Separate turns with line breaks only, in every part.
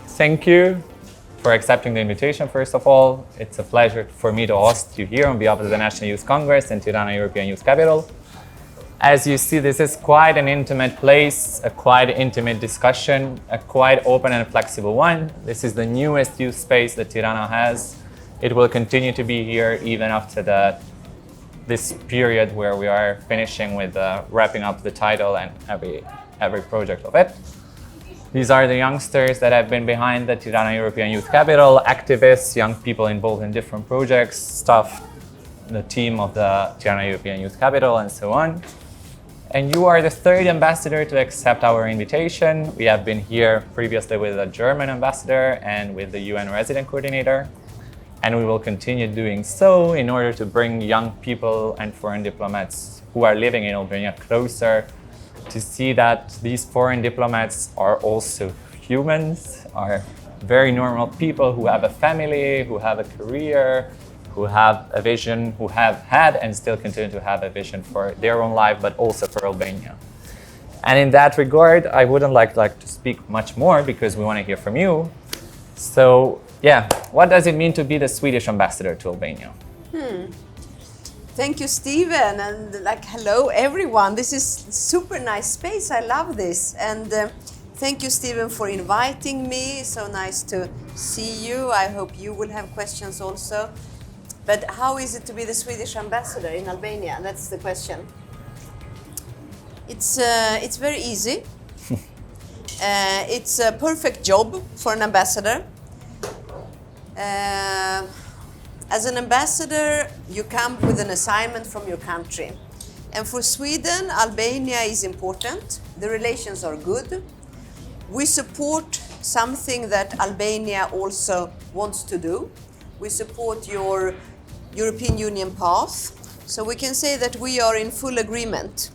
Thank you for accepting the invitation, first of all. It's a pleasure for me to host you here on behalf of the National Youth Congress and Tirana European Youth Capital. As you see, this is quite an intimate place, a quite intimate discussion, a quite open and flexible one. This is the newest youth space that Tirana has. It will continue to be here even after this period where we are finishing with wrapping up the title and every project of it. These are the youngsters that have been behind the Tirana European Youth Capital, activists, young people involved in different projects, staff, the team of the Tirana European Youth Capital, and so on. And you are the third ambassador to accept our invitation. We have been here previously with a German ambassador and with the UN resident coordinator. And we will continue doing so in order to bring young people and foreign diplomats who are living in Albania closer to see that these foreign diplomats are also humans, are very normal people who have a family, who have a career, who have a vision, who have had and still continue to have a vision for their own life, but also for Albania. And in that regard, I wouldn't like to speak much more because we want to hear from you. So yeah, what does it mean to be the Swedish ambassador to Albania?
Thank you, Steven, and hello everyone. This is super nice space. I love this, and thank you, Steven, for inviting me. So nice to see you. I hope you will have questions also. But how is it to be the Swedish ambassador in Albania? That's the question. It's very easy. It's a perfect job for an ambassador. As an ambassador, you come with an assignment from your country. And for Sweden, Albania is important. The relations are good. We support something that Albania also wants to do. We support your European Union path. So we can say that we are in full agreement.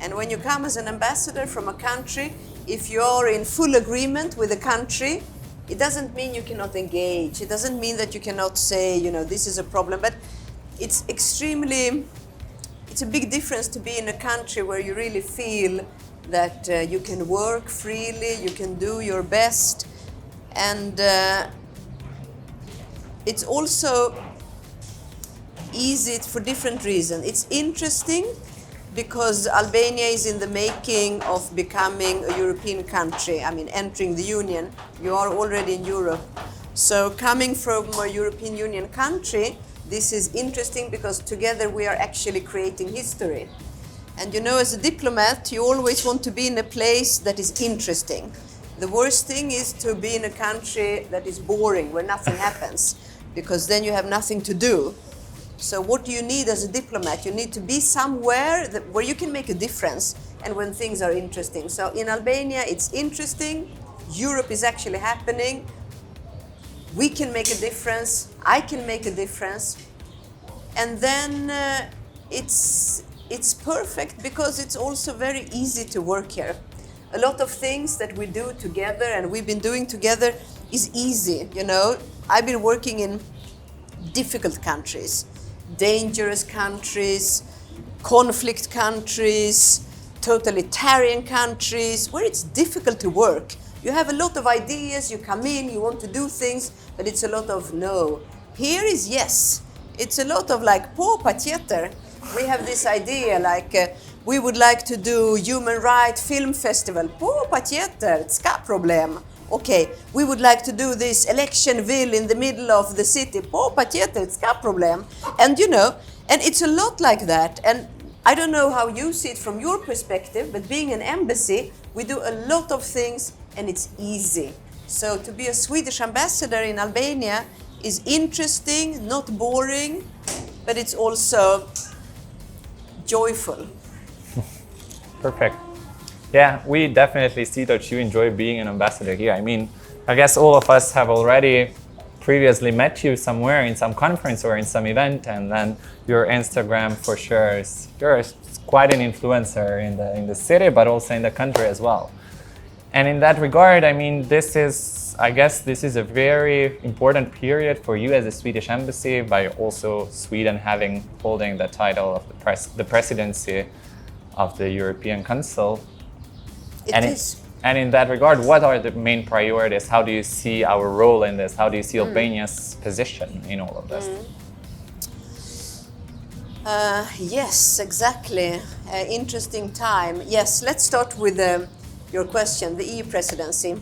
And when you come as an ambassador from a country, if you are in full agreement with the country, it doesn't mean you cannot engage. It doesn't mean that you cannot say, this is a problem. But it's a big difference to be in a country where you really feel that you can work freely, you can do your best. And it's also easy for different reasons. It's interesting because Albania is in the making of becoming a European country, entering the Union. You are already in Europe. So coming from a European Union country, this is interesting because together we are actually creating history. And as a diplomat, you always want to be in a place that is interesting. The worst thing is to be in a country that is boring, where nothing happens, because then you have nothing to do. So what do you need as a diplomat? You need to be somewhere where you can make a difference and when things are interesting. So in Albania, it's interesting. Europe is actually happening. We can make a difference. I can make a difference. And then it's perfect because it's also very easy to work here. A lot of things that we do together and we've been doing together is easy, I've been working in difficult countries. Dangerous countries, conflict countries, totalitarian countries, where it's difficult to work. You have a lot of ideas, you come in, you want to do things, but it's a lot of no. Here is yes. It's a lot of po patjeter. We have this idea we would like to do human rights film festival. Po patjeter, ska problem. Okay, we would like to do this electionville in the middle of the city. Po patjeter, ska problem. And and it's a lot like that. And I don't know how you see it from your perspective, but being an embassy, we do a lot of things and it's easy. So to be a Swedish ambassador in Albania is interesting, not boring, but it's also joyful.
Perfect. Yeah, we definitely see that you enjoy being an ambassador here. I guess all of us have already previously met you somewhere in some conference or in some event, and then your Instagram for sure you're quite an influencer in the city, but also in the country as well. And in that regard, this is I guess this is a very important period for you as a Swedish embassy, by also Sweden holding the title of the presidency of the European Council.
It is.
And in that regard, what are the main priorities? How do you see our role in this? How do you see Albania's position in all of this?
Yes, exactly. Interesting time. Yes, let's start with your question, the EU presidency.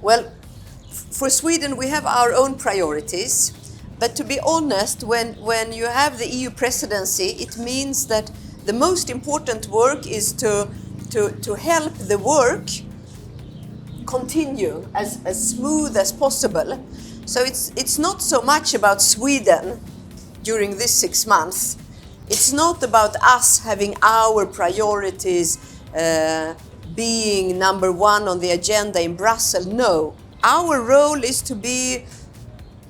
Well, for Sweden, we have our own priorities. But to be honest, when you have the EU presidency, it means that the most important work is to help the work continue as smooth as possible. So it's not so much about Sweden during this 6 months. It's not about us having our priorities being number one on the agenda in Brussels. No, our role is to be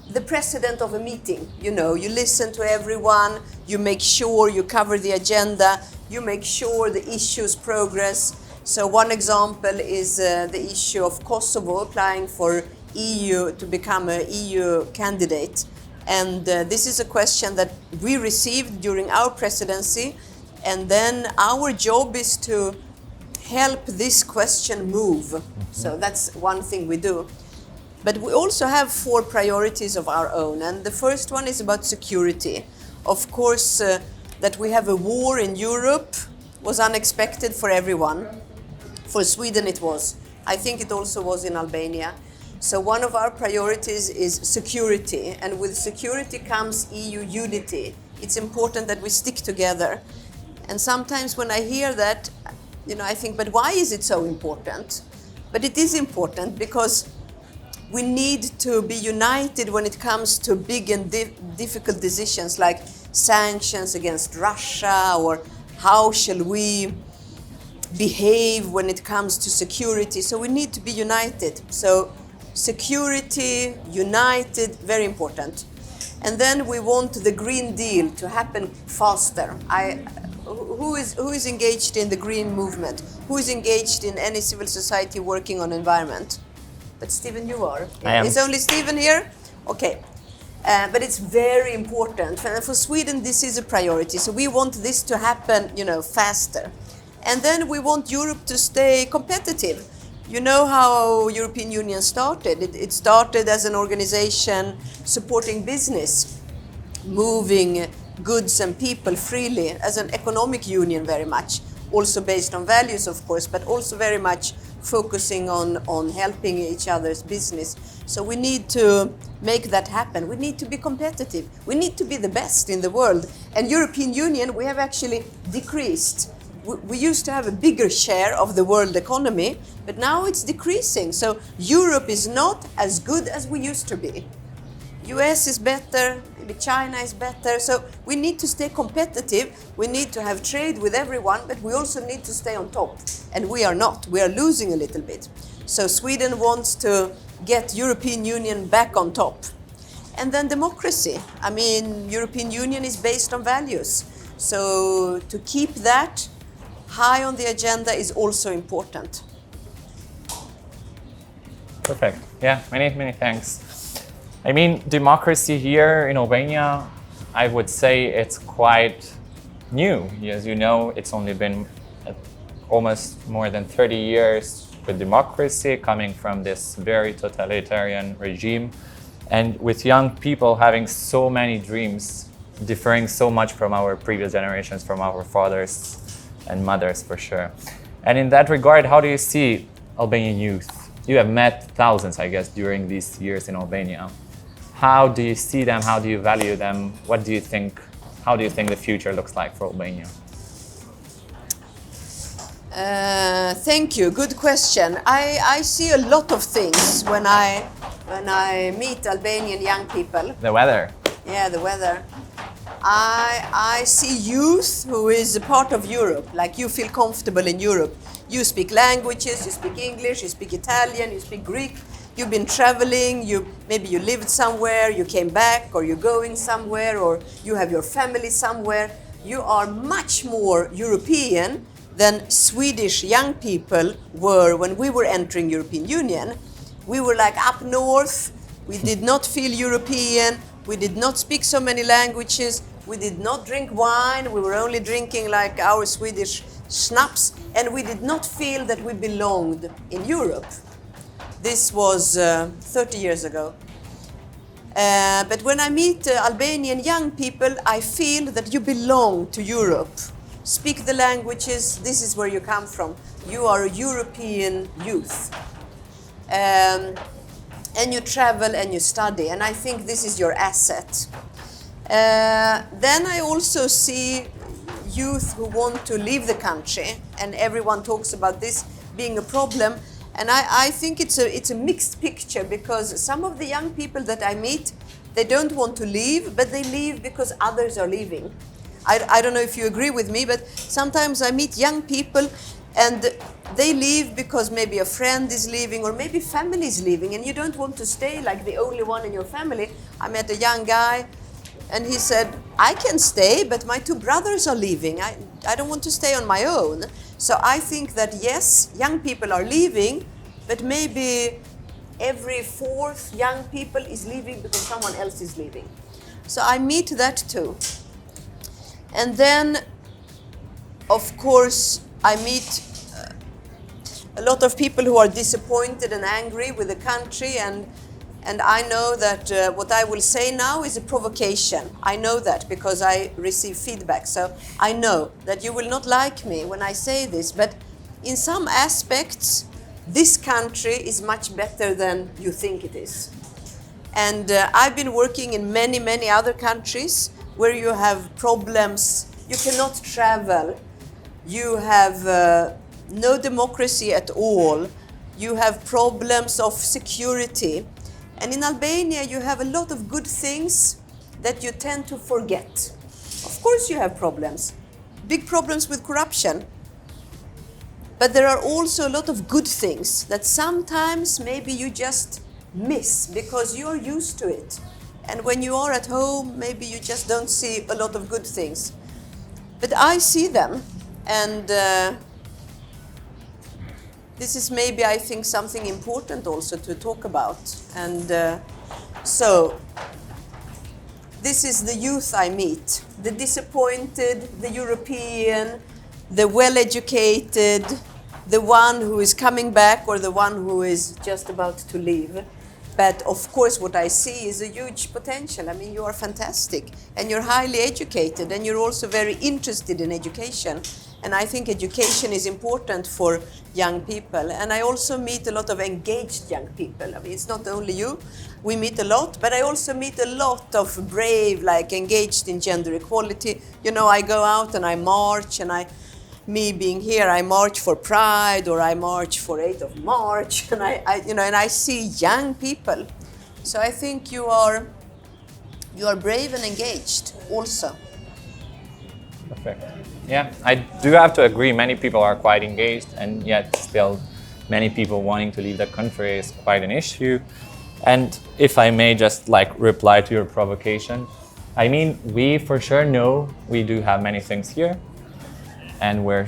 the president of a meeting. You know, you listen to everyone, you make sure you cover the agenda, you make sure the issues progress. So one example is the issue of Kosovo applying for EU to become an EU candidate. And this is a question that we received during our presidency. And then our job is to help this question move. So that's one thing we do. But we also have 4 priorities of our own. And the first one is about security. Of course, that we have a war in Europe was unexpected for everyone. For Sweden it was. I think it also was in Albania. So one of our priorities is security. And with security comes EU unity. It's important that we stick together. And sometimes when I hear that, you know, I think, but why is it so important? But it is important because we need to be united when it comes to big and difficult decisions like sanctions against Russia, or how shall we behave when it comes to security. So we need to be united. So security, united, very important. And then we want the Green Deal to happen faster. Who is engaged in the green movement? Who is engaged in any civil society working on environment? But Stephen, you are.
I am.
Is only Stephen here? Okay. But it's very important. And for Sweden, this is a priority. So we want this to happen, you know, faster. And then we want Europe to stay competitive. You know how European Union started. It started as an organization supporting business, moving goods and people freely, as an economic union very much. Also based on values, of course, but also very much focusing on helping each other's business. So we need to make that happen. We need to be competitive. We need to be the best in the world. And European Union, we have actually decreased. We used to have a bigger share of the world economy, but now it's decreasing. So Europe is not as good as we used to be. US is better, maybe China is better. So we need to stay competitive. We need to have trade with everyone, but we also need to stay on top. And we are not. We are losing a little bit. So Sweden wants to get European Union back on top. And then democracy. I mean, European Union is based on values. So to keep that high on the agenda is also important.
Perfect. Yeah, many thanks. I mean, democracy here in Albania, I would say it's quite new. As you know, it's only been almost more than 30 years with democracy, coming from this very totalitarian regime, and with young people having so many dreams, differing so much from our previous generations, from our fathers and mothers for sure. And in that regard, how do you see Albanian youth? You have met thousands, I guess, during these years in Albania. How do you see them? How do you value them? What do you think? How do you think the future looks like for Albania?
Thank you. Good question. I see a lot of things when I meet Albanian young people.
The weather.
Yeah, the weather. I see youth who is a part of Europe, like you feel comfortable in Europe. You speak languages, you speak English, you speak Italian, you speak Greek. You've been traveling, maybe you lived somewhere, you came back, or you're going somewhere, or you have your family somewhere. You are much more European than Swedish young people were when we were entering European Union. We were like up north. We did not feel European. We did not speak so many languages. We did not drink wine. We were only drinking like our Swedish schnapps. And we did not feel that we belonged in Europe. This was 30 years ago. But when I meet Albanian young people, I feel that you belong to Europe. Speak the languages, this is where you come from. You are a European youth. And you travel and you study, and I think this is your asset. Then I also see youth who want to leave the country, and everyone talks about this being a problem. And I think it's a mixed picture, because some of the young people that I meet, they don't want to leave, but they leave because others are leaving. I don't know if you agree with me, but sometimes I meet young people and they leave because maybe a friend is leaving or maybe family is leaving, and you don't want to stay like the only one in your family. I met a young guy and he said, I can stay, but my two brothers are leaving. I don't want to stay on my own. So I think that yes, young people are leaving, but maybe every fourth young people is leaving because someone else is leaving. So I meet that too. And then, of course, I meet a lot of people who are disappointed and angry with the country, and I know that what I will say now is a provocation. I know that because I receive feedback. So I know that you will not like me when I say this, but in some aspects, this country is much better than you think it is. And I've been working in many, many other countries where you have problems. You cannot travel. You have no democracy at all. You have problems of security. And in Albania, you have a lot of good things that you tend to forget. Of course, you have problems, big problems with corruption. But there are also a lot of good things that sometimes maybe you just miss because you're used to it. And when you are at home, maybe you just don't see a lot of good things. But I see them, and this is maybe, I think, something important also to talk about. And so, this is the youth I meet, the disappointed, the European, the well-educated, the one who is coming back or the one who is just about to leave. But of course, what I see is a huge potential. I mean, you are fantastic, and you're highly educated, and you're also very interested in education. And I think education is important for young people. And I also meet a lot of engaged young people. I mean, it's not only you. We meet a lot, but I also meet a lot of brave, like engaged in gender equality. You know, I go out and I march, and me being here, I march for Pride, or I march for 8th of March, and I see young people. So I think you are brave and engaged also.
Perfect. Yeah, I do have to agree. Many people are quite engaged, and yet still many people wanting to leave the country is quite an issue. And if I may just reply to your provocation, I mean, we for sure know we do have many things here, and we're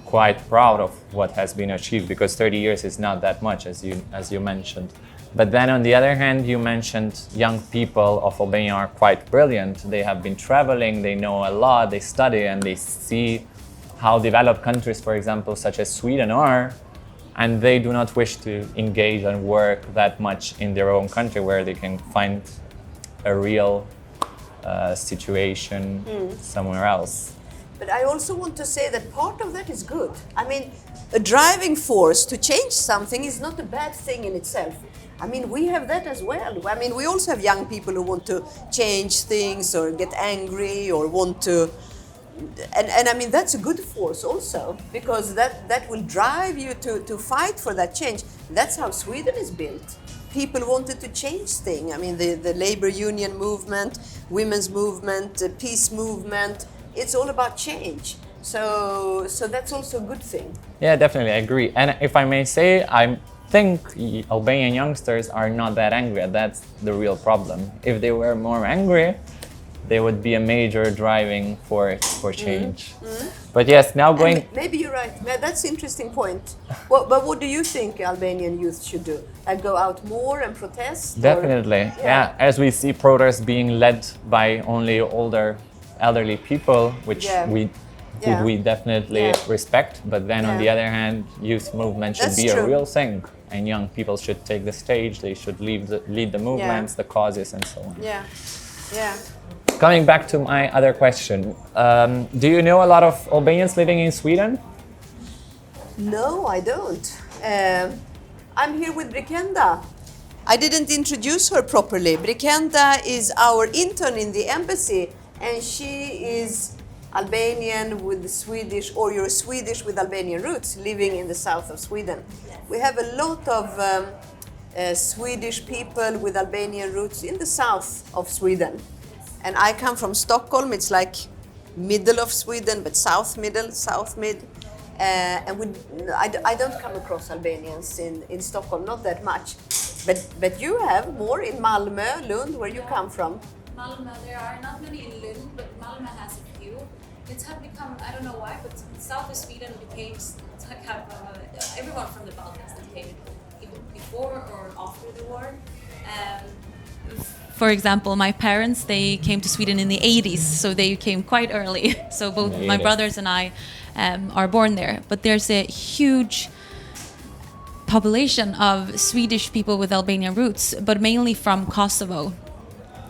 quite proud of what has been achieved, because 30 years is not that much, as you mentioned. But then on the other hand, you mentioned young people of Albania are quite brilliant. They have been traveling, they know a lot, they study, and they see how developed countries, for example, such as Sweden are, and they do not wish to engage and work that much in their own country where they can find a real situation somewhere else.
But I also want to say that part of that is good. I mean, a driving force to change something is not a bad thing in itself. I mean, we have that as well. I mean, we also have young people who want to change things or get angry or want to... And I mean, that's a good force also, because that will drive you to fight for that change. That's how Sweden is built. People wanted to change things. I mean, the labor union movement, women's movement, the peace movement, it's all about change. So that's also a good thing.
Yeah, definitely, I agree. And if I may say, I think Albanian youngsters are not that angry. That's the real problem. If they were more angry, they would be a major driving force for change. But yes, now going...
Maybe you're right. That's an interesting point. But what do you think Albanian youth should do? go out more and protest?
Definitely, yeah. As we see protests being led by only elderly people, which we definitely respect. But then on the other hand, youth movement should be a real thing, and young people should take the stage. They should lead the movements, the causes, and so on.
Yeah, yeah.
Coming back to my other question, do you know a lot of Albanians living in Sweden?
No, I don't. I'm here with Brikenda. I didn't introduce her properly. Brikenda is our intern in the embassy, and she is Albanian with Swedish, or you're Swedish with Albanian roots, living in the south of Sweden. We have a lot of Swedish people with Albanian roots in the south of Sweden. And I come from Stockholm. It's like middle of Sweden, but south mid. And I don't come across Albanians in Stockholm, not that much. But you have more in Malmö, Lund, where you come from.
Malmö, there are not many in Lund, but Malmö has a few. It's have become, I don't know why, but south of Sweden became kind of everyone from the Balkans that came even before or after the war. For example, my parents, they came to Sweden in the 80s, so they came quite early. So both my brothers and I are born there. But there's a huge population of Swedish people with Albanian roots, but mainly from Kosovo.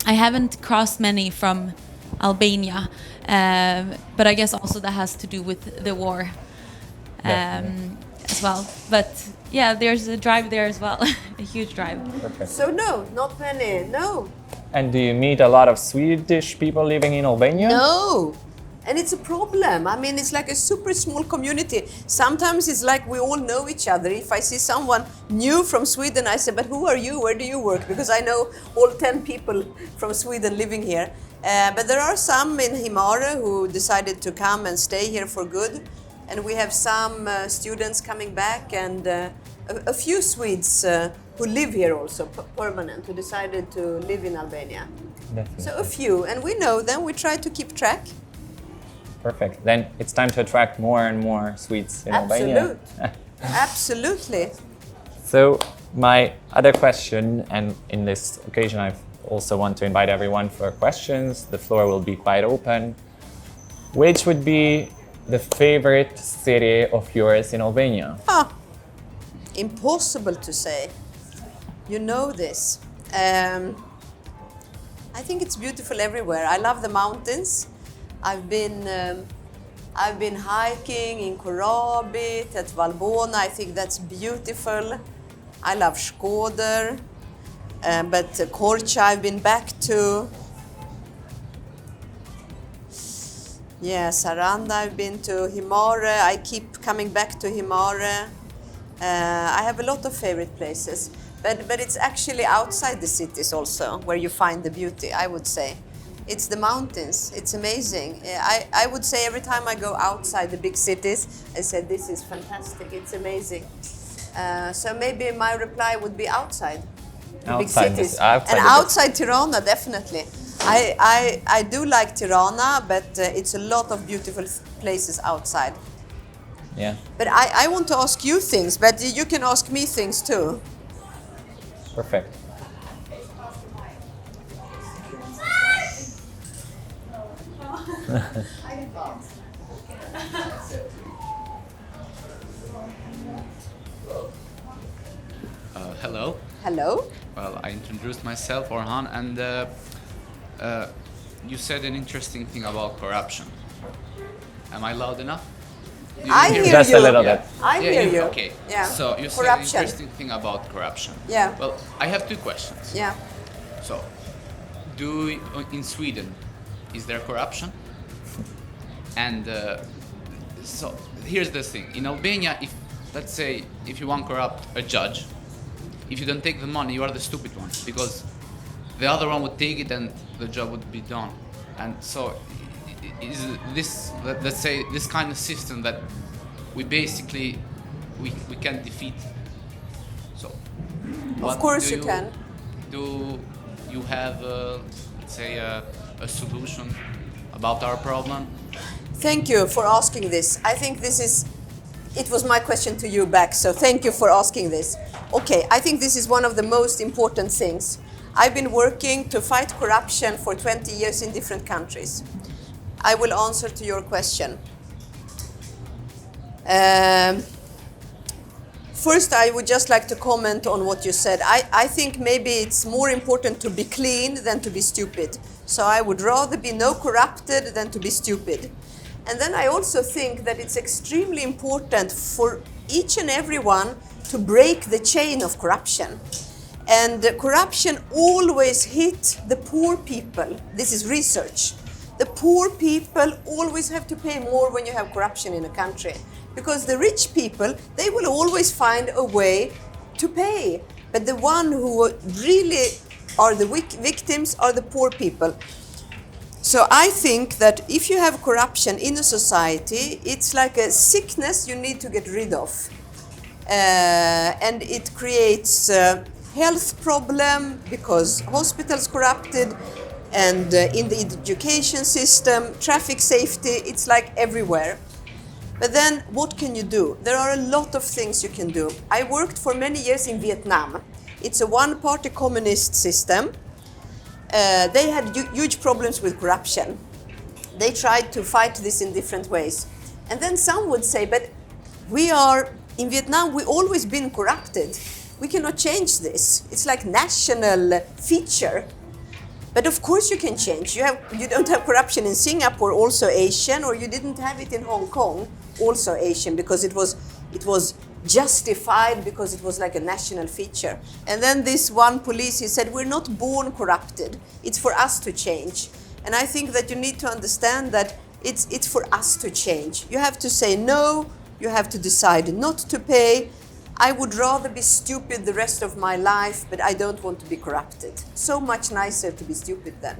I haven't crossed many from Albania, but I guess also that has to do with the war as well. But yeah, there's a drive there as well, a huge drive.
Perfect.
So no, not many, no.
And do you meet a lot of Swedish people living in Albania?
No. And it's a problem. I mean, it's like a super small community. Sometimes it's like we all know each other. If I see someone new from Sweden, I say, but who are you? Where do you work? Because I know all 10 people from Sweden living here. But there are some in Himare who decided to come and stay here for good. And we have some students coming back, and a few Swedes who live here also, permanent, who decided to live in Albania.
Definitely.
So a few, and we know them. We try to keep track.
Perfect. Then it's time to attract more and more Swedes in Albania.
Absolutely.
So my other question, and in this occasion I also want to invite everyone for questions. The floor will be quite open. Which would be the favorite city of yours in Albania?
Impossible to say. You know this. I think it's beautiful everywhere. I love the mountains. I've been hiking in Korabit, at Valbona. I think that's beautiful. I love Shkodër, but Korça I've been back to. Yeah, Saranda I've been to. Himare, I keep coming back to Himare. I have a lot of favorite places, but it's actually outside the cities also where you find the beauty, I would say. It's the mountains. It's amazing. I would say every time I go outside the big cities, I say, this is fantastic. It's amazing. So maybe my reply would be outside the big cities. Outside Tirana, definitely. I do like Tirana, but it's a lot of beautiful places outside.
Yeah.
But I want to ask you things, but you can ask me things too.
Perfect.
Hello.
Hello.
Well, I introduced myself, Orhan, and you said an interesting thing about corruption. Am I loud enough?
I hear
Just
you.
a little bit.
I hear you.
Okay.
Yeah.
So you said
Corruption.
an interesting thing about corruption.
Yeah.
Well, I have two questions.
Yeah.
So, in Sweden, is there corruption? And so here's the thing. In Albania, let's say if you want to corrupt a judge, if you don't take the money, you are the stupid one, because the other one would take it and the job would be done. And so is this, let's say, this kind of system that we basically we can defeat. So
Of course you can.
Do you have let's say a solution about our problem?
Thank you for asking this. I think this is it was my question to you back, so thank you for asking this. Okay, I think this is one of the most important things. I've been working to fight corruption for 20 years in different countries. I will answer to your question. First, I would just like to comment on what you said. I think maybe it's more important to be clean than to be stupid. So I would rather be no corrupted than to be stupid. And then I also think that it's extremely important for each and everyone to break the chain of corruption. And corruption always hit the poor people. This is research. The poor people always have to pay more when you have corruption in a country. Because the rich people, they will always find a way to pay. But the one who really are the victims are the poor people. So I think that if you have corruption in a society, it's like a sickness you need to get rid of. And it creates a health problem because hospitals corrupted, and in the education system, traffic safety, it's like everywhere. But then what can you do? There are a lot of things you can do. I worked for many years in Vietnam. It's a one-party communist system. They had huge problems with corruption. They tried to fight this in different ways. And then some would say, but in Vietnam, we've always been corrupted. We cannot change this. It's like national feature. But of course you can change. You don't have corruption in Singapore, also Asian, or you didn't have it in Hong Kong, also Asian, because it was justified because it was like a national feature. And then this one police, he said, we're not born corrupted. It's for us to change. And I think that you need to understand that it's for us to change. You have to say no, you have to decide not to pay. I would rather be stupid the rest of my life, but I don't want to be corrupted. So much nicer to be stupid then.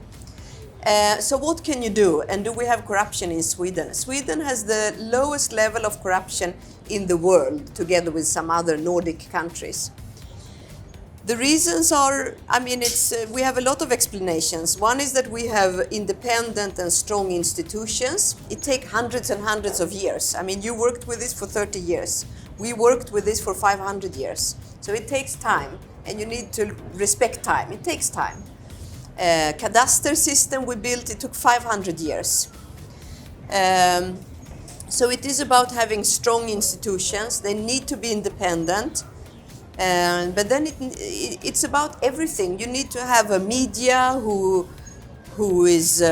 So what can you do? And do we have corruption in Sweden? Sweden has the lowest level of corruption in the world, together with some other Nordic countries. The reasons are, we have a lot of explanations. One is that we have independent and strong institutions. It takes hundreds and hundreds of years. You worked with this for 30 years. We worked with this for 500 years. So it takes time, and you need to respect time. It takes time. Cadastre system we built, it took 500 years. So it is about having strong institutions. They need to be independent. But then it's about everything. You need to have a media who is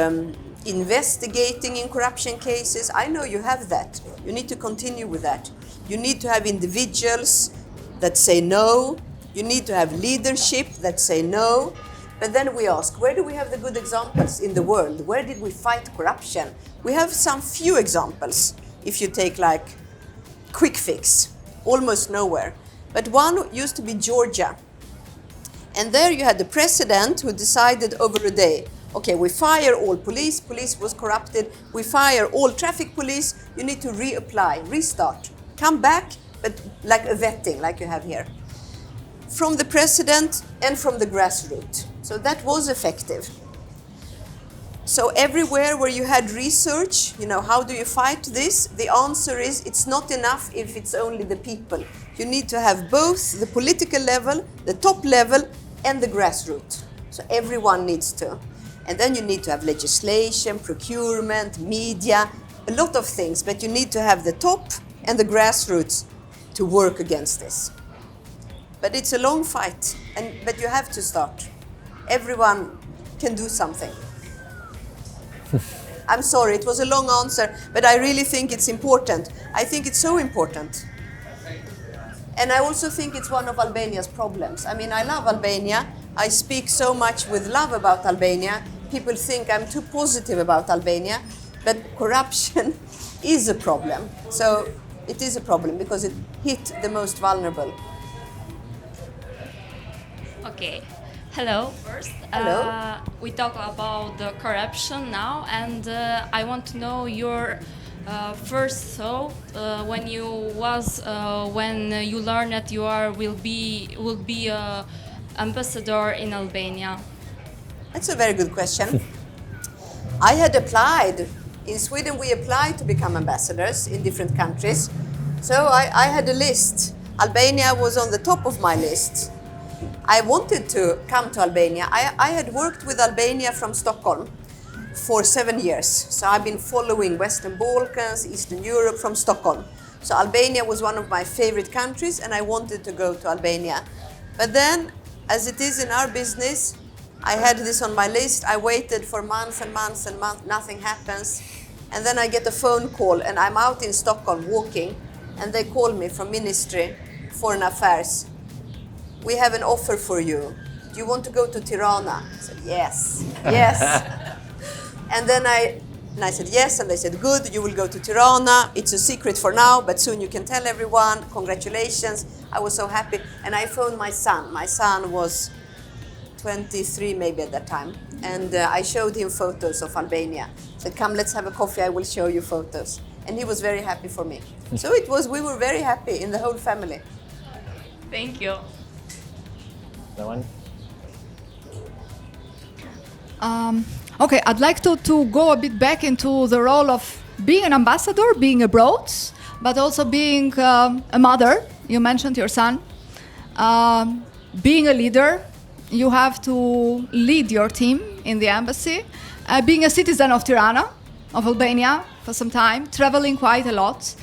investigating in corruption cases. I know you have that. You need to continue with that. You need to have individuals that say no. You need to have leadership that say no. But then we ask, where do we have the good examples in the world? Where did we fight corruption? We have some few examples. If you take like quick fix, almost nowhere. But one used to be Georgia. And there you had the president who decided over a day, okay, we fire all police was corrupted, we fire all traffic police, you need to reapply, restart. Come back, but like a vetting, like you have here. From the president and from the grassroots. So that was effective. So everywhere where you had research, how do you fight this? The answer is it's not enough if it's only the people. You need to have both the political level, the top level, and the grassroots. So everyone needs to. And then you need to have legislation, procurement, media, a lot of things, but you need to have the top and the grassroots to work against this. But it's a long fight, but you have to start. Everyone can do something. I'm sorry, it was a long answer, but I really think it's important. I think it's so important. And I also think it's one of Albania's problems. I love Albania. I speak so much with love about Albania. People think I'm too positive about Albania, but corruption is a problem. So it is a problem because it hit the most vulnerable.
Okay. Hello. First,
Hello.
We talk about the corruption now, and I want to know your first thought when you learned that you will be ambassador in Albania.
That's a very good question. I had applied. In Sweden, we applied to become ambassadors in different countries. So I had a list. Albania was on the top of my list. I wanted to come to Albania. I had worked with Albania from Stockholm for 7 years. So I've been following Western Balkans, Eastern Europe from Stockholm. So Albania was one of my favorite countries, and I wanted to go to Albania. But then, as it is in our business, I had this on my list. I waited for months and months and months, nothing happens. And then I get a phone call, and I'm out in Stockholm walking, and they call me from Ministry Foreign Affairs. We have an offer for you. Do you want to go to Tirana? I said, yes, yes. And then I said, yes, and they said, good, you will go to Tirana. It's a secret for now, but soon you can tell everyone. Congratulations. I was so happy. And I phoned my son. My son was 23 maybe at that time. And I showed him photos of Albania. I said, come, let's have a coffee. I will show you photos. And he was very happy for me. So we were very happy in the whole family.
Thank you.
That one?
Okay, I'd like to go a bit back into the role of being an ambassador, being abroad, but also being a mother. You mentioned your son. Being a leader, you have to lead your team in the embassy. Being a citizen of Tirana, of Albania, for some time, traveling quite a lot.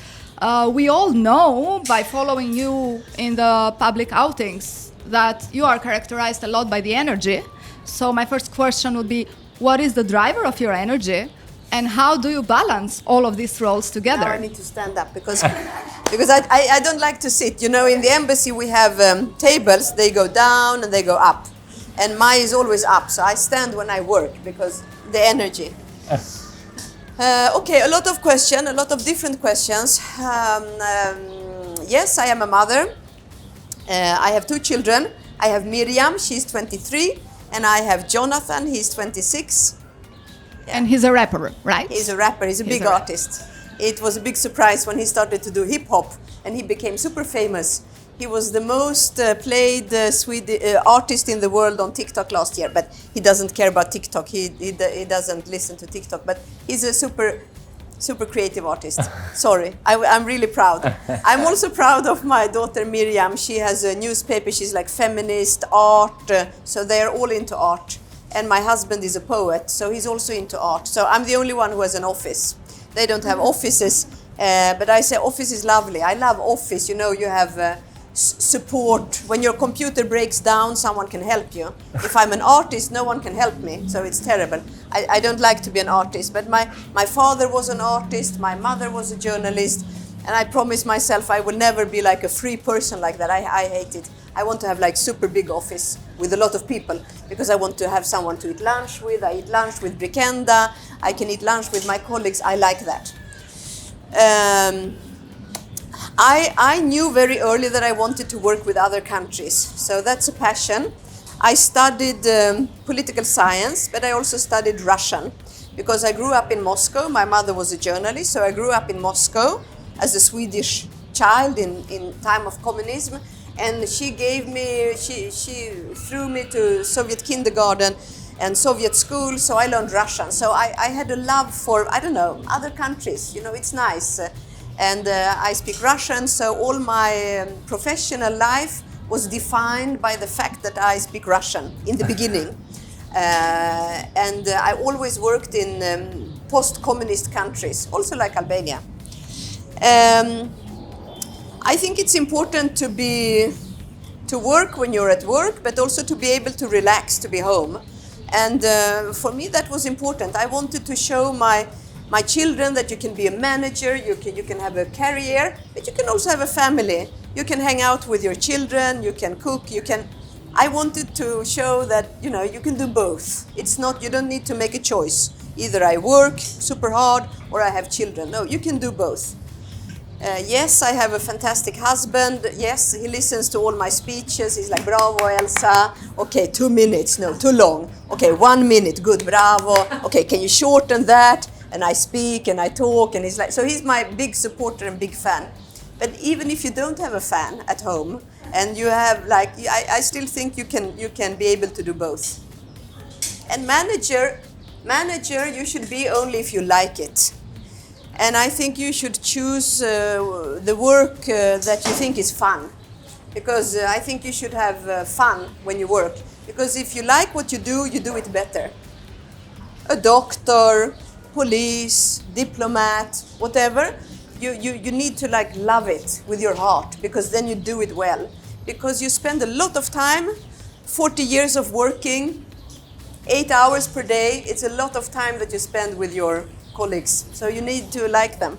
We all know, by following you in the public outings, that you are characterized a lot by the energy. So my first question would be, what is the driver of your energy, and how do you balance all of these roles together?
Now I need to stand up because I don't like to sit. You know, in the embassy we have tables, they go down and they go up. And mine is always up, so I stand when I work because the energy. Okay, a lot of different questions. Yes, I am a mother. I have 2 children. I have Miriam, she's 23. And I have Jonathan, he's 26. Yeah.
And he's a rapper, right?
He's a rapper, he's a big artist. It was a big surprise when he started to do hip hop and he became super famous. He was the most played Swedish artist in the world on TikTok last year, but he doesn't care about TikTok. He doesn't listen to TikTok, but he's a super creative artist. Sorry, I'm really proud. I'm also proud of my daughter Miriam. She has a newspaper. She's like feminist, art, so they're all into art. And my husband is a poet, so he's also into art. So I'm the only one who has an office. They don't have offices, but I say office is lovely. I love office. You know, you have support. When your computer breaks down, someone can help you. If I'm an artist, no one can help me, so it's terrible. I don't like to be an artist, but my father was an artist, my mother was a journalist, and I promised myself I will never be like a free person like that. I hate it. I want to have like super big office with a lot of people because I want to have someone to eat lunch with. I eat lunch with Brikenda. I can eat lunch with my colleagues. I like that. I knew very early that I wanted to work with other countries, so that's a passion. I studied political science, but I also studied Russian because I grew up in Moscow. My mother was a journalist, so I grew up in Moscow as a Swedish child in time of communism. And she threw me to Soviet kindergarten and Soviet school, so I learned Russian. So I had a love for, I don't know, other countries. You know, it's nice. And I speak Russian, so all my professional life was defined by the fact that I speak Russian in the beginning. And I always worked in post-communist countries, also like Albania. I think it's important to work when you're at work, but also to be able to relax, to be home. And for me, that was important. I wanted to show my children that you can be a manager, you can have a career, but you can also have a family. You can hang out with your children, you can cook, I wanted to show that, you know, you can do both. It's not, you don't need to make a choice. Either I work super hard or I have children. No, you can do both. Yes, I have a fantastic husband. Yes, he listens to all my speeches. He's like, bravo, Elsa. Okay, 2 minutes. No, too long. Okay, 1 minute. Good, bravo. Okay, can you shorten that? And I speak and I talk, and he's like, so he's my big supporter and big fan. But even if you don't have a fan at home, and you have like, I still think you can be able to do both. And manager, you should be only if you like it. And I think you should choose the work that you think is fun. Because I think you should have fun when you work. Because if you like what you do it better. A doctor, police, diplomat, whatever, you need to like love it with your heart, because then you do it well. Because you spend a lot of time, 40 years of working, 8 hours per day, it's a lot of time that you spend with your colleagues. So you need to like them.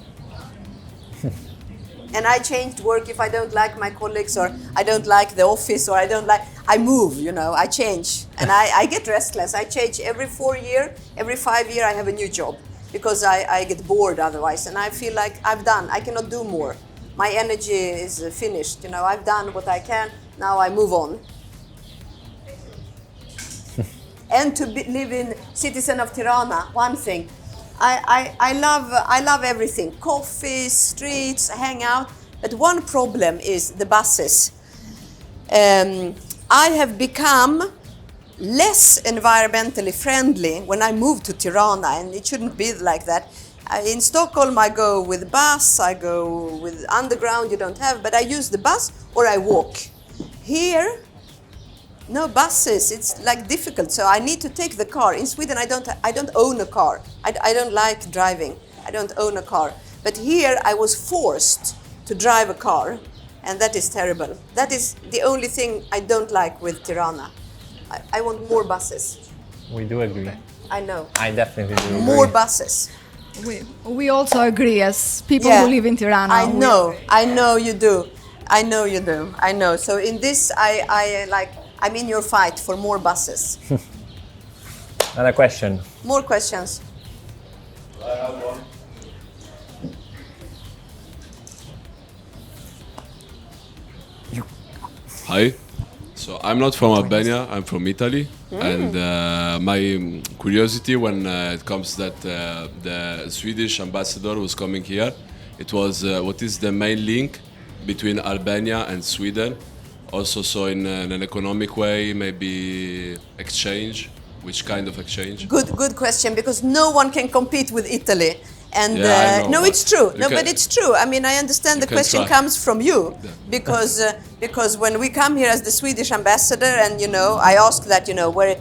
And I changed work if I don't like my colleagues, or I don't like the office, or I move, I change. And I get restless. I change every 4 years, every 5 years I have a new job, because I get bored otherwise. And I feel like I've done, I cannot do more. My energy is finished, I've done what I can, now I move on. And to live in citizen of Tirana, one thing. I love everything, coffee, streets, hang out. But one problem is the buses. I have become less environmentally friendly when I moved to Tirana, and it shouldn't be like that. In Stockholm, I go with bus, I go with underground, you don't have, but I use the bus or I walk. Here, no buses, it's like difficult, so I need to take the car. In Sweden, I don't own a car. I don't like driving, I don't own a car. But here, I was forced to drive a car, and that is terrible. That is the only thing I don't like with Tirana. I want more buses.
We do agree.
I know.
I definitely do agree.
More buses.
We also agree as people who live in Tirana.
I know you do. I know you do. I know. So in this, I'm in your fight for more buses.
Another question.
More questions.
I have one. Hi. So I'm not from Albania, I'm from Italy. And my curiosity when it comes that the Swedish ambassador was coming here, it was what is the main link between Albania and Sweden? Also, so in an economic way, maybe exchange. Which kind of exchange?
Good question, because no one can compete with Italy. And
Yeah, I know,
no,
but
it's true.
you
No,
can-
but it's true. I mean, I understand the
can
question
try.
comes from you, because when we come here as the Swedish ambassador, and I ask that, where,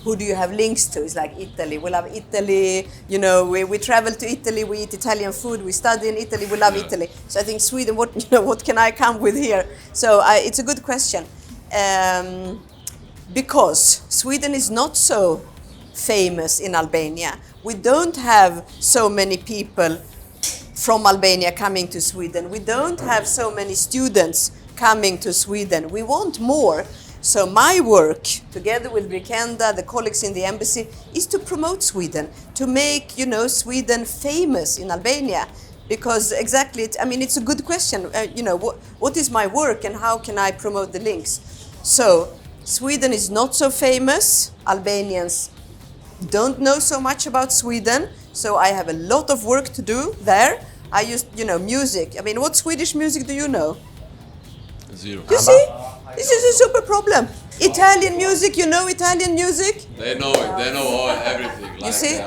who do you have links to? It's like Italy. We love Italy. We travel to Italy. We eat Italian food. We study in Italy. We love Italy. So I think Sweden. What can I come with here? So it's a good question, because Sweden is not so famous in Albania. We don't have so many people from Albania coming to Sweden. We don't have so many students coming to Sweden. We want more. So my work, together with Brikenda, the colleagues in the embassy, is to promote Sweden, to make, Sweden famous in Albania. Because exactly, it's a good question. What is my work and how can I promote the links? So Sweden is not so famous. Albanians don't know so much about Sweden, so I have a lot of work to do there. I use, music. What Swedish music do you know?
Zero.
You see? This is a super problem. Italian music, Italian music?
They know it. They know everything.
You see?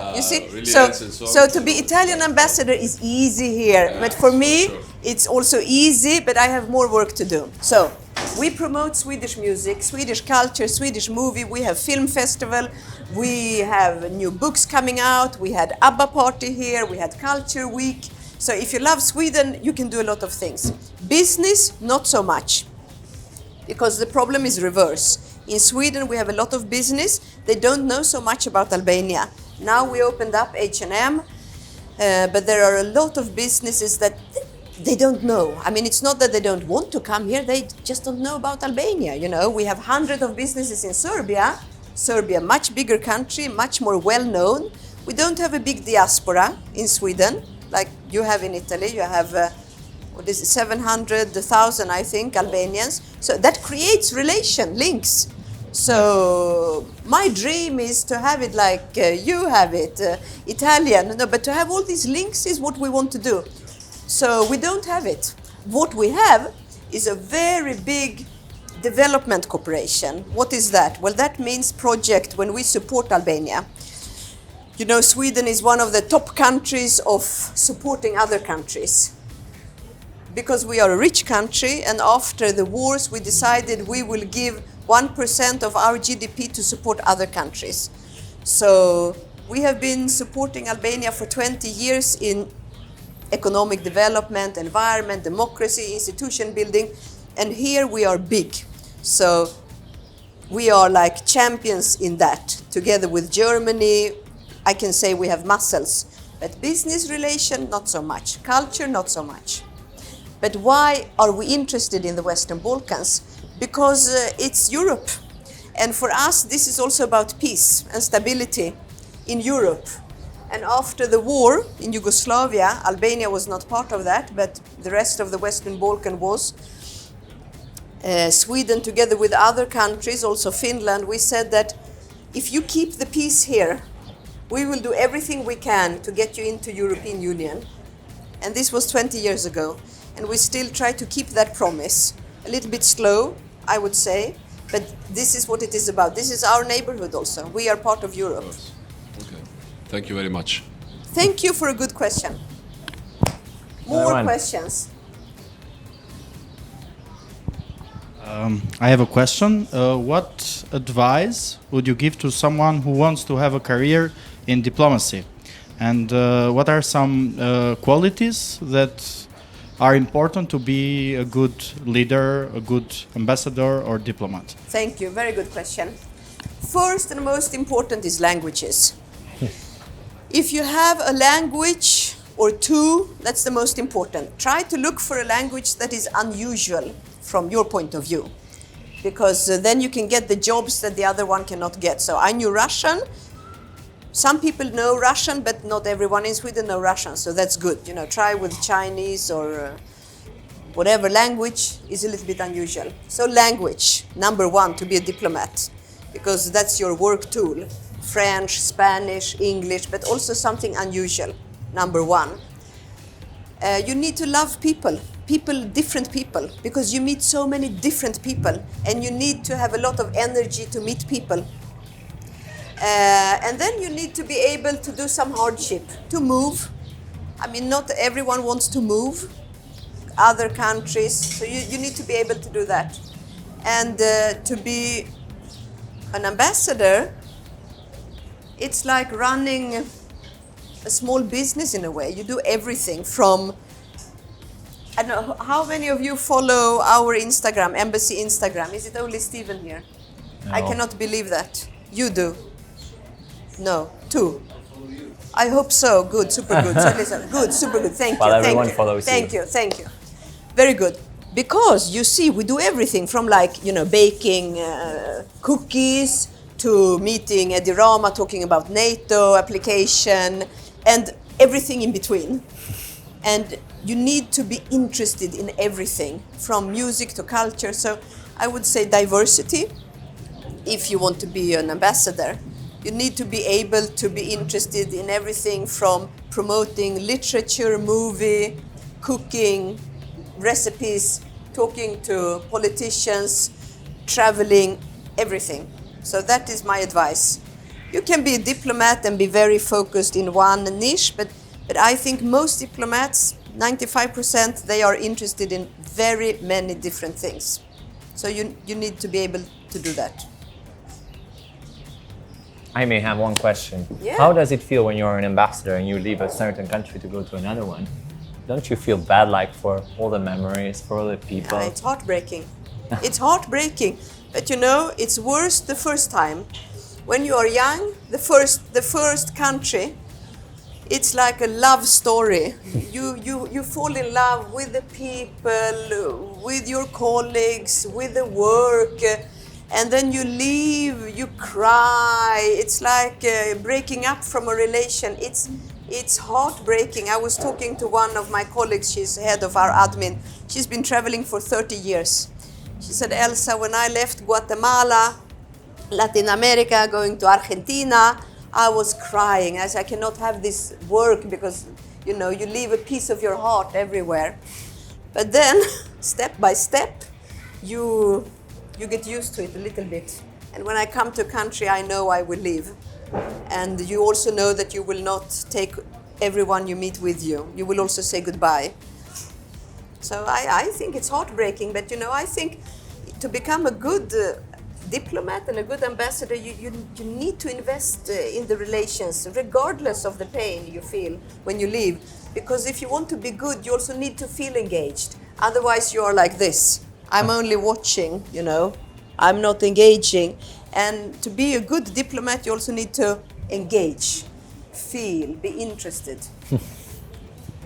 Really
So,
dancing songs.
so to be Italian ambassador is easy here, but for me,
sure.
it's also easy, but I have more work to do. So, we promote Swedish music, Swedish culture, Swedish movie. We have film festival. We have new books coming out. We had ABBA party here. We had culture week. So if you love Sweden, you can do a lot of things. Business, not so much, because the problem is reverse. In Sweden, we have a lot of business. They don't know so much about Albania. Now we opened up H&M, but there are a lot of businesses that they don't know. It's not that they don't want to come here, they just don't know about Albania, We have hundreds of businesses in Serbia. Serbia, much bigger country, much more well-known. We don't have a big diaspora in Sweden, like you have in Italy. You have, 700,000, I think, Albanians. So that creates links. So my dream is to have it like you have it, Italian. No, but to have all these links is what we want to do. So we don't have it. What we have is a very big development cooperation. What is that? Well, that means project when we support Albania. You know, Sweden is one of the top countries of supporting other countries. Because we are a rich country, and after the wars, we decided we will give 1% of our GDP to support other countries. So we have been supporting Albania for 20 years in economic development, environment, democracy, institution building, and here we are big. So we are like champions in that. Together with Germany, I can say we have muscles, but business relation, not so much. Culture, not so much. But why are we interested in the Western Balkans? Because it's Europe. And for us, this is also about peace and stability in Europe. And after the war in Yugoslavia, Albania was not part of that, but the rest of the Western Balkan was. Sweden, together with other countries, also Finland, we said that if you keep the peace here, we will do everything we can to get you into European Union. And this was 20 years ago. And we still try to keep that promise. A little bit slow, I would say, but this is what it is about. This is our neighborhood also. We are part of Europe.
Okay. Thank you very much.
Thank you for a good question. More questions?
I have a question. What advice would you give to someone who wants to have a career in diplomacy? And what are some qualities that are important to be a good leader, a good ambassador or diplomat?
Thank you, very good question. First and most important is languages. If you have a language or two, that's the most important. Try to look for a language that is unusual from your point of view, because then you can get the jobs that the other one cannot get. So I knew Russian. Some people know Russian, but not everyone in Sweden know Russian, so that's good. You know, try with Chinese or whatever language is a little bit unusual. So language, number one, to be a diplomat, because that's your work tool. French, Spanish, English, but also something unusual, number one. You need to love people, different people, because you meet so many different people, and you need to have a lot of energy to meet people. And then you need to be able to do some hardship, to move. I mean, not everyone wants to move other countries, so you need to be able to do that. And to be an ambassador, it's like running a small business in a way. You do everything from, I don't know, how many of you follow our Instagram, Embassy Instagram? Is it only Stephen here? No. I cannot believe that. You do. No, two. I hope so. Good, super good. So listen, good, super good. Thank you.
Well, everyone
thank you.
follows you.
Thank you. Thank you. Very good. Because you see, we do everything from like, you know, baking cookies to meeting Eddie Rama, talking about NATO application, and everything in between. And you need to be interested in everything, from music to culture. So I would say diversity, if you want to be an ambassador. You need to be able to be interested in everything from promoting literature, movie, cooking, recipes, talking to politicians, traveling, everything. So that is my advice. You can be a diplomat and be very focused in one niche, but I think most diplomats, 95%, they are interested in very many different things. So you need to be able to do that.
I may have one question.
Yeah.
How does it feel when you're an ambassador and you leave a certain country to go to another one? Don't you feel bad, like, for all the memories, for all the people?
Yeah, it's heartbreaking. It's heartbreaking. But you know, it's worse the first time. When you are young, the first country, it's like a love story. You fall in love with the people, with your colleagues, with the work. And then you leave, you cry. It's like breaking up from a relation. It's heartbreaking. I was talking to one of my colleagues, she's head of our admin. She's been traveling for 30 years. She said, Elsa, when I left Guatemala, Latin America, going to Argentina, I was crying. I said, I cannot have this work because, you know, you leave a piece of your heart everywhere. But then, step by step, you get used to it a little bit. And when I come to a country, I know I will leave. And you also know that you will not take everyone you meet with you. You will also say goodbye. So I think it's heartbreaking, but I think to become a good diplomat and a good ambassador, you need to invest in the relations, regardless of the pain you feel when you leave. Because if you want to be good, you also need to feel engaged. Otherwise, you are like this. I'm only watching, I'm not engaging. And to be a good diplomat, you also need to engage, feel, be interested.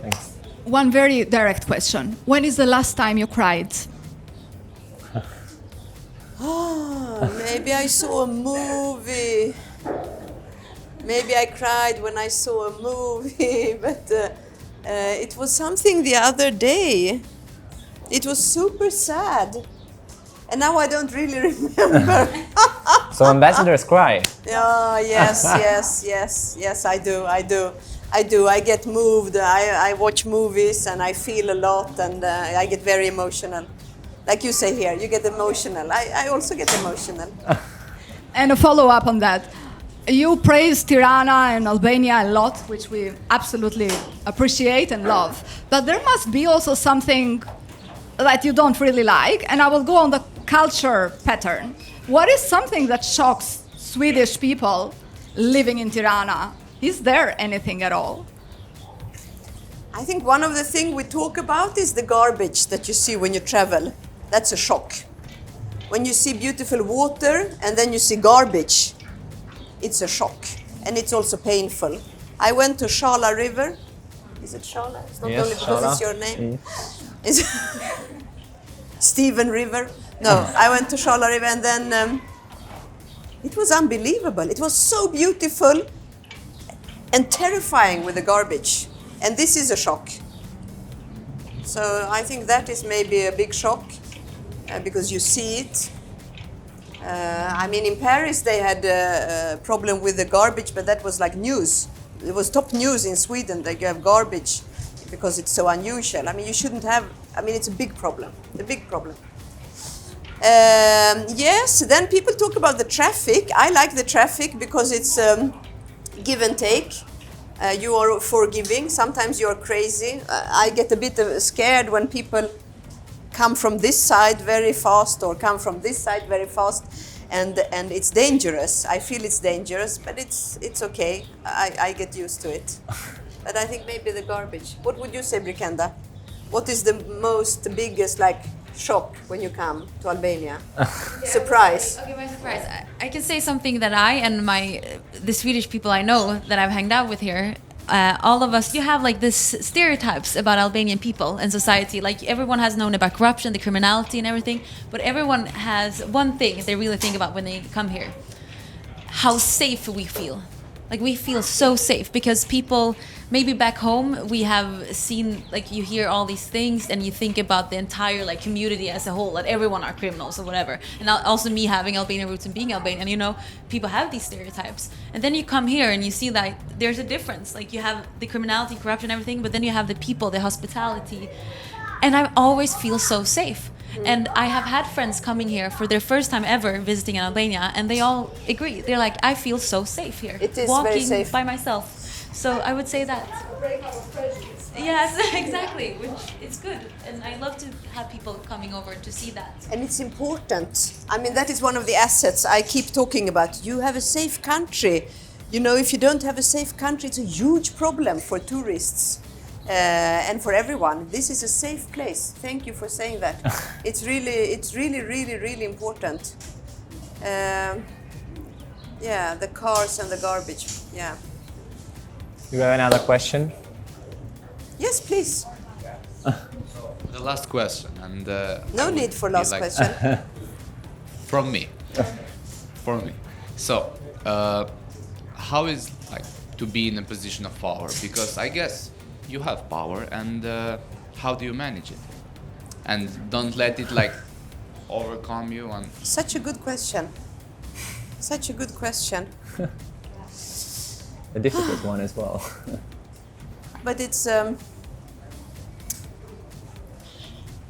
Thanks.
One very direct question. When is the last time you cried?
Maybe I saw a movie. Maybe I cried when I saw a movie, but it was something the other day. It was super sad. And now I don't really remember.
So ambassadors cry.
Oh, yes, I do. I get moved. I watch movies and I feel a lot and I get very emotional. Like you say here, you get emotional. I also get emotional.
And a follow-up on that. You praise Tirana and Albania a lot, which we absolutely appreciate and love. But there must be also something that you don't really like. And I will go on the culture pattern. What is something that shocks Swedish people living in Tirana? Is there anything at all?
I think one of the things we talk about is the garbage that you see when you travel. That's a shock. When you see beautiful water and then you see garbage, it's a shock. And it's also painful. I went to Shala River. Is it Shala? It's not only because
Shala.
it's your name. Is Stephen River? No, I went to Shala River and then it was unbelievable. It was so beautiful and terrifying with the garbage. And this is a shock. So I think that is maybe a big shock because you see it. In Paris they had a problem with the garbage, but that was like news. It was top news in Sweden that you have garbage because it's so unusual. You shouldn't have, it's a big problem, Yes, then people talk about the traffic. I like the traffic because it's give and take. You are forgiving. Sometimes you are crazy. I get a bit scared when people come from this side very fast or come from this side very fast, and it's dangerous. I feel it's dangerous, but it's okay. I get used to it. But I think maybe the garbage. What would you say, Brikenda? What is the biggest shock when you come to Albania? Surprise.
Okay, my surprise. I can say something that I and the Swedish people I know that I've hanged out with here, all of us, you have this stereotypes about Albanian people and society. Everyone has known about corruption, the criminality and everything, but everyone has one thing they really think about when they come here. How safe we feel. We feel so safe because people, maybe back home, we have seen, you hear all these things and you think about the entire, community as a whole, that everyone are criminals or whatever. And also me having Albanian roots and being Albanian, people have these stereotypes. And then you come here and you see that there's a difference. You have the criminality, corruption, everything, but then you have the people, the hospitality. And I always feel so safe. And I have had friends coming here for their first time ever visiting Albania, and they all agree. They're like, I feel so safe here.
It is
walking
very safe.
by myself. So I would say that. Yes, exactly. Which is good, and I love to have people coming over to see that.
And it's important. That is one of the assets I keep talking about. You have a safe country. If you don't have a safe country, it's a huge problem for tourists. And for everyone, this is a safe place. Thank you for saying that. It's really important. The cars and the garbage. Yeah.
Do you have another question?
Yes, please.
The last question, and
No need for last question.
from me. For me. So, how is to be in a position of power? Because I guess you have power, and how do you manage it? And don't let it overcome you. And
Such a good question.
A difficult one as well.
But it's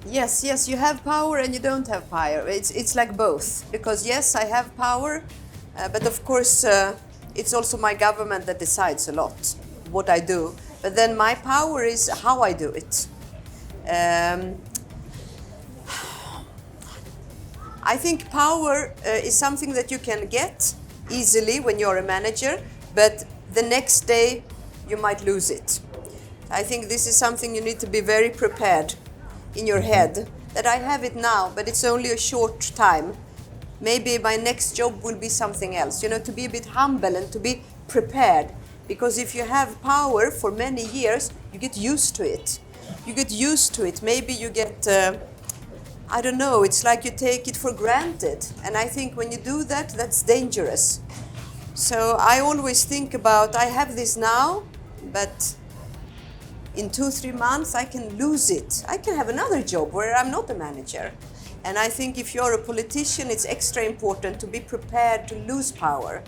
yes, you have power and you don't have power. It's like both, because yes, I have power, but of course it's also my government that decides a lot what I do. But then my power is how I do it. I think power is something that you can get easily when you're a manager, but the next day you might lose it. I think this is something you need to be very prepared in your head, that I have it now, but it's only a short time. Maybe my next job will be something else. You know, to be a bit humble and to be prepared. Because if you have power for many years, you get used to it. You get used to it. Maybe you get, I don't know, it's like you take it for granted. And I think when you do that, that's dangerous. So I always think about, I have this now, but in 2-3 months I can lose it. I can have another job where I'm not a manager. And I think if you're a politician, it's extra important to be prepared to lose power.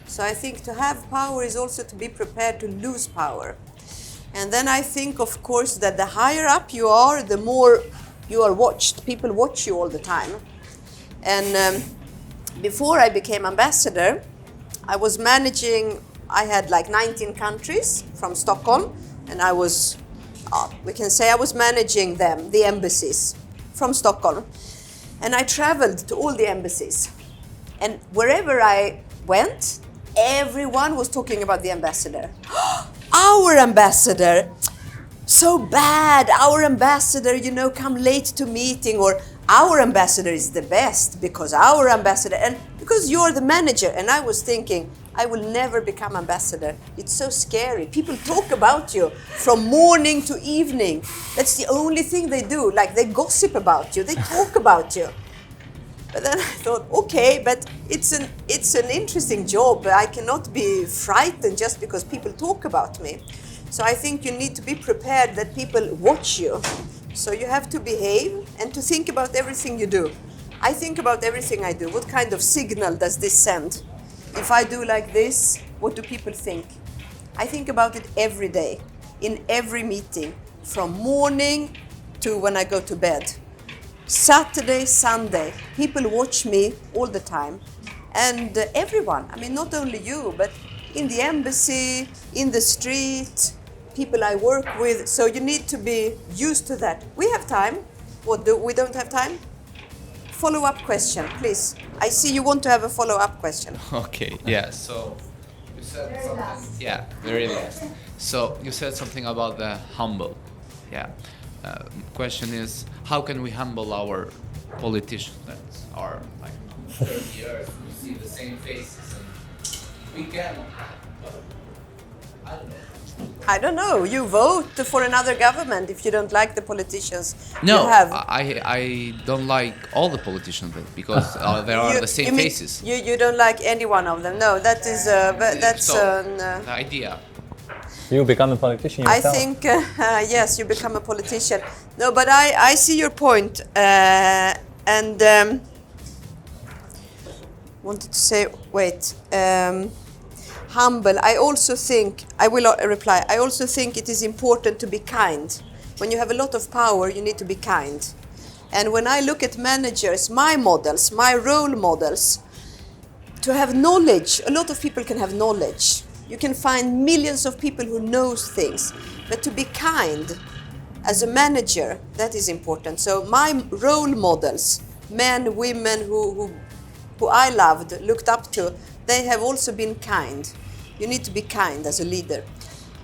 So I think to have power is also to be prepared to lose power. And then I think, of course, that the higher up you are, the more you are watched. People watch you all the time. And before I became ambassador, I was managing, I had like 19 countries from Stockholm, and I was, we can say I was managing them, the embassies from Stockholm. And I traveled to all the embassies. And wherever I went, everyone was talking about the ambassador. Our ambassador, so bad. Our ambassador, you know, come late to meeting, or our ambassador is the best because our ambassador, and because you're the manager. And I was thinking, I will never become ambassador. It's so scary. People talk about you from morning to evening. That's the only thing they do. Like, they gossip about you, they talk about you. But then I thought, okay, but it's an interesting job. I cannot be frightened just because people talk about me. So I think you need to be prepared that people watch you. So you have to behave and to think about everything you do. I think about everything I do. What kind of signal does this send? If I do like this, what do people think? I think about it every day, in every meeting, from morning to when I go to bed. Saturday, Sunday, people watch me all the time. And everyone, I mean, not only you, but in the embassy, in the street, people I work with. So you need to be used to that. We have time. We don't have time? Follow-up question, please. I see you want to have a follow-up question.
Okay, yeah, so you said something. Yeah, very last. So you said something about the humble. Yeah. Question is, how can we humble our politicians that are like 30 years, we see the same faces, and we can,
I don't know. You vote for another government if you don't like the politicians
no,
you have.
I don't like all the politicians because they are the same faces.
You don't like any one of them. No, that is that's
the idea.
You become a politician yourself.
I think, yes, you become a politician. No, but I see your point. And wanted to say, wait, humble. I also think, I will reply, I also think it is important to be kind. When you have a lot of power, you need to be kind. And when I look at managers, my models, my role models, to have knowledge, a lot of people can have knowledge. You can find millions of people who knows things, but to be kind as a manager, that is important. So my role models, men, women who I loved, looked up to, they have also been kind. You need to be kind as a leader.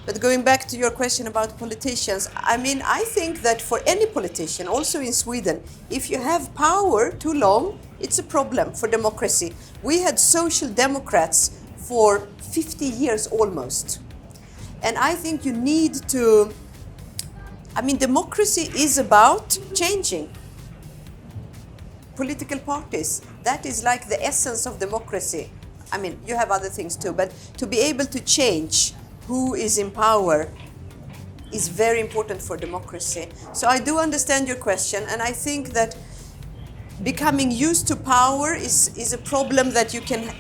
But going back to your question about politicians, I mean, I think that for any politician, also in Sweden, if you have power too long, it's a problem for democracy. We had social democrats for 50 years almost. And I think you need to, I mean, democracy is about changing political parties. That is like the essence of democracy. I mean, you have other things too, but to be able to change who is in power is very important for democracy. So I do understand your question, and I think that becoming used to power is a problem that you can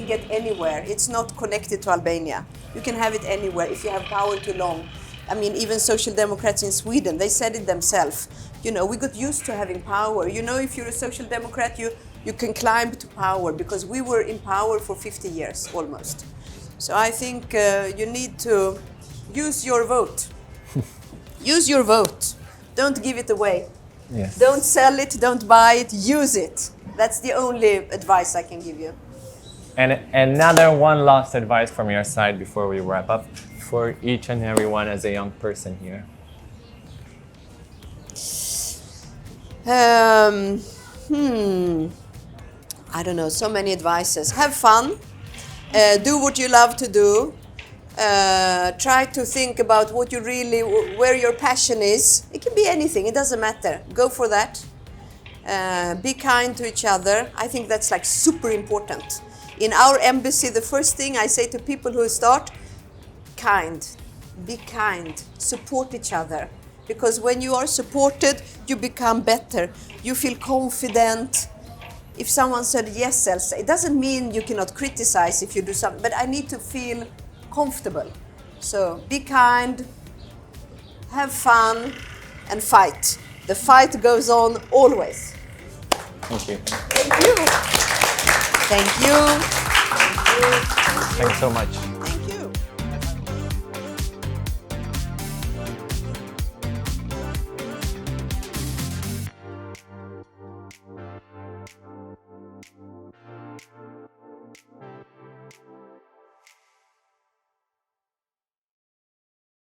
get anywhere. It's not connected to Albania. You can have it anywhere if you have power too long. I mean, even social democrats in Sweden, they said it themselves. You know, we got used to having power. You know, if you're a social democrat, you can climb to power because we were in power for 50 years almost. So I think you need to use your vote. Use your vote. Don't give it away.
Yes.
Don't sell it, don't buy it, use it. That's the only advice I can give you.
And another one last advice from your side before we wrap up for each and every one as a young person here.
I don't know, so many advices. Have fun. Do what you love to do. Try to think about what you really, where your passion is. It can be anything, it doesn't matter. Go for that. Be kind to each other. I think that's like super important. In our embassy, the first thing I say to people who start, kind. Be kind. Support each other. Because when you are supported, you become better. You feel confident. If someone said yes, Elsa, it doesn't mean you cannot criticize if you do something, but I need to feel comfortable. So be kind, have fun, and fight. The fight goes on always.
Thank you.
Thank you. Thank you.
Thanks so much.